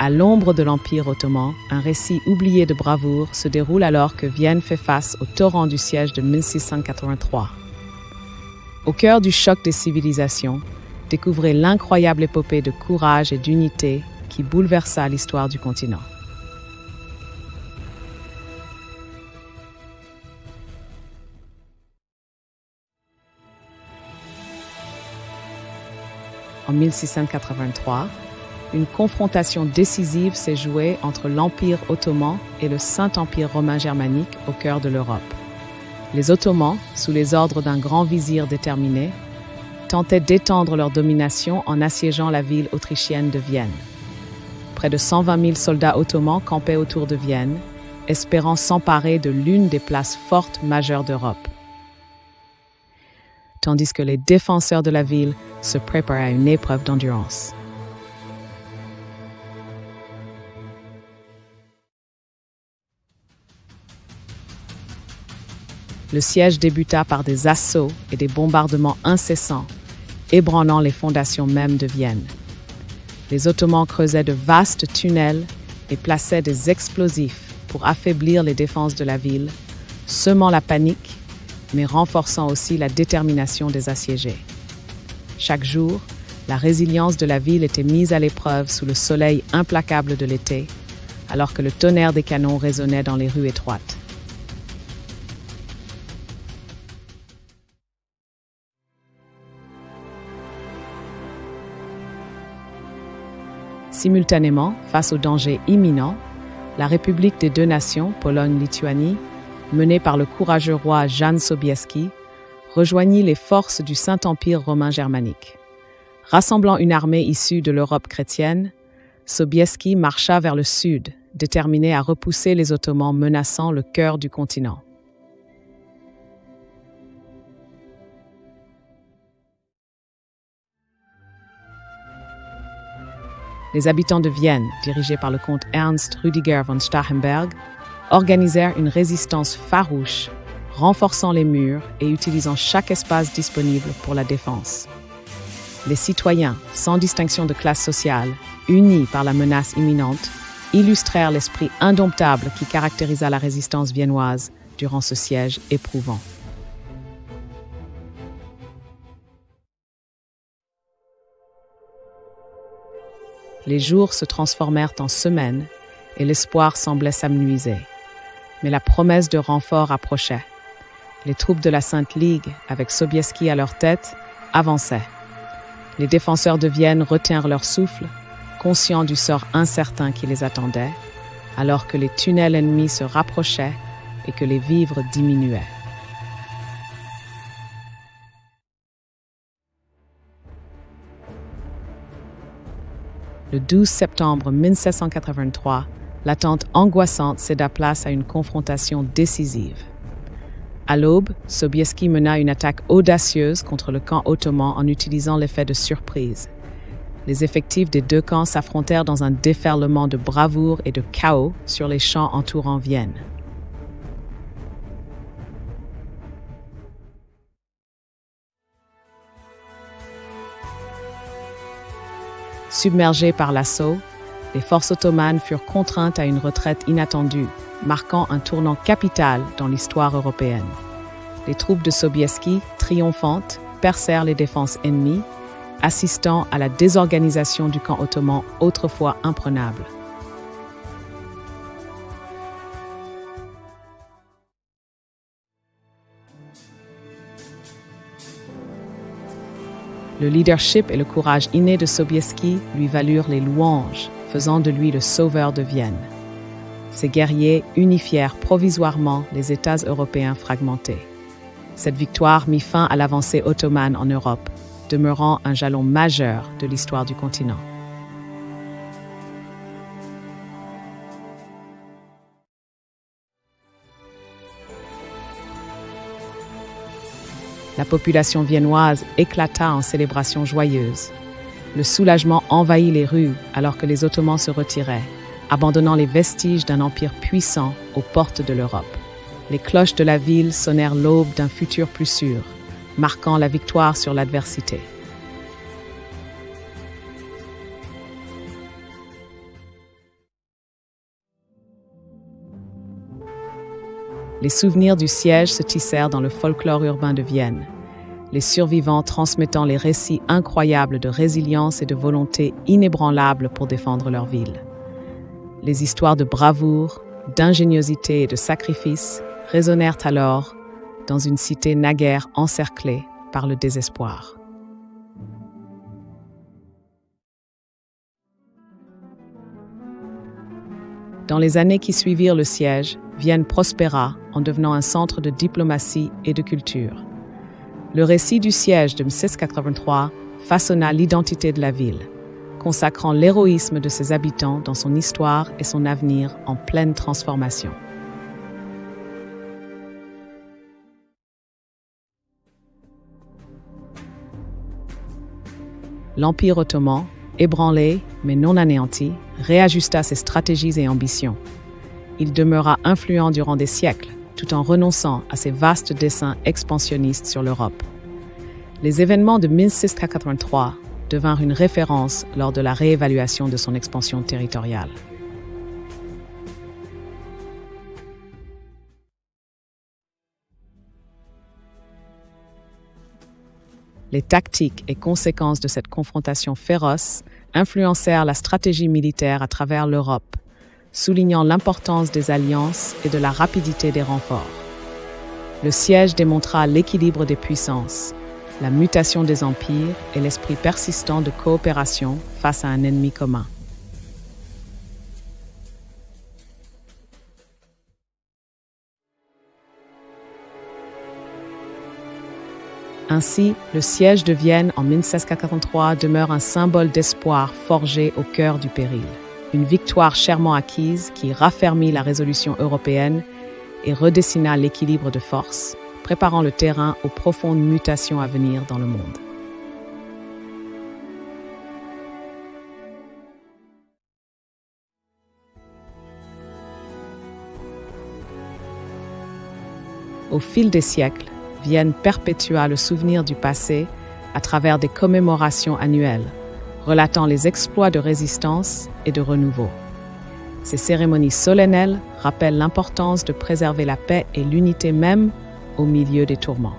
À l'ombre de l'Empire ottoman, un récit oublié de bravoure se déroule alors que Vienne fait face au torrent du siège de 1683. Au cœur du choc des civilisations, découvrez l'incroyable épopée de courage et d'unité qui bouleversa l'histoire du continent. En 1683, une confrontation décisive s'est jouée entre l'Empire ottoman et le Saint-Empire romain germanique au cœur de l'Europe. Les Ottomans, sous les ordres d'un grand vizir déterminé, tentaient d'étendre leur domination en assiégeant la ville autrichienne de Vienne. Près de 120 000 soldats ottomans campaient autour de Vienne, espérant s'emparer de l'une des places fortes majeures d'Europe. Tandis que les défenseurs de la ville se préparaient à une épreuve d'endurance. Le siège débuta par des assauts et des bombardements incessants, ébranlant les fondations mêmes de Vienne. Les Ottomans creusaient de vastes tunnels et plaçaient des explosifs pour affaiblir les défenses de la ville, semant la panique, mais renforçant aussi la détermination des assiégés. Chaque jour, la résilience de la ville était mise à l'épreuve sous le soleil implacable de l'été, alors que le tonnerre des canons résonnait dans les rues étroites. Simultanément, face au danger imminent, la République des deux nations, Pologne-Lituanie, menée par le courageux roi Jan Sobieski, rejoignit les forces du Saint-Empire romain germanique. Rassemblant une armée issue de l'Europe chrétienne, Sobieski marcha vers le sud, déterminé à repousser les Ottomans menaçant le cœur du continent. Les habitants de Vienne, dirigés par le comte Ernst Rüdiger von Starhemberg, organisèrent une résistance farouche, renforçant les murs et utilisant chaque espace disponible pour la défense. Les citoyens, sans distinction de classe sociale, unis par la menace imminente, illustrèrent l'esprit indomptable qui caractérisa la résistance viennoise durant ce siège éprouvant. Les jours se transformèrent en semaines et l'espoir semblait s'amenuiser. Mais la promesse de renfort approchait. Les troupes de la Sainte Ligue, avec Sobieski à leur tête, avançaient. Les défenseurs de Vienne retinrent leur souffle, conscients du sort incertain qui les attendait, alors que les tunnels ennemis se rapprochaient et que les vivres diminuaient. Le 12 septembre 1783, l'attente angoissante céda place à une confrontation décisive. À l'aube, Sobieski mena une attaque audacieuse contre le camp ottoman en utilisant l'effet de surprise. Les effectifs des deux camps s'affrontèrent dans un déferlement de bravoure et de chaos sur les champs entourant Vienne. Submergées par l'assaut, les forces ottomanes furent contraintes à une retraite inattendue, marquant un tournant capital dans l'histoire européenne. Les troupes de Sobieski, triomphantes, percèrent les défenses ennemies, assistant à la désorganisation du camp ottoman autrefois imprenable. Le leadership et le courage inné de Sobieski lui valurent les louanges, faisant de lui le sauveur de Vienne. Ces guerriers unifièrent provisoirement les États européens fragmentés. Cette victoire mit fin à l'avancée ottomane en Europe, demeurant un jalon majeur de l'histoire du continent. La population viennoise éclata en célébrations joyeuses. Le soulagement envahit les rues alors que les Ottomans se retiraient, abandonnant les vestiges d'un empire puissant aux portes de l'Europe. Les cloches de la ville sonnèrent l'aube d'un futur plus sûr, marquant la victoire sur l'adversité. Les souvenirs du siège se tissèrent dans le folklore urbain de Vienne, les survivants transmettant les récits incroyables de résilience et de volonté inébranlable pour défendre leur ville. Les histoires de bravoure, d'ingéniosité et de sacrifice résonnèrent alors dans une cité naguère encerclée par le désespoir. Dans les années qui suivirent le siège, Vienne prospéra en devenant un centre de diplomatie et de culture. Le récit du siège de 1683 façonna l'identité de la ville, consacrant l'héroïsme de ses habitants dans son histoire et son avenir en pleine transformation. L'Empire ottoman, ébranlé mais non anéanti, réajusta ses stratégies et ambitions. Il demeura influent durant des siècles, tout en renonçant à ses vastes desseins expansionnistes sur l'Europe. Les événements de 1683 devinrent une référence lors de la réévaluation de son expansion territoriale. Les tactiques et conséquences de cette confrontation féroce influencèrent la stratégie militaire à travers l'Europe, soulignant l'importance des alliances et de la rapidité des renforts. Le siège démontra l'équilibre des puissances, la mutation des empires et l'esprit persistant de coopération face à un ennemi commun. Ainsi, le siège de Vienne en 1683 demeure un symbole d'espoir forgé au cœur du péril. Une victoire chèrement acquise qui raffermit la résolution européenne et redessina l'équilibre de force, préparant le terrain aux profondes mutations à venir dans le monde. Au fil des siècles, Vienne perpétua le souvenir du passé à travers des commémorations annuelles, relatant les exploits de résistance et de renouveau. Ces cérémonies solennelles rappellent l'importance de préserver la paix et l'unité même au milieu des tourments.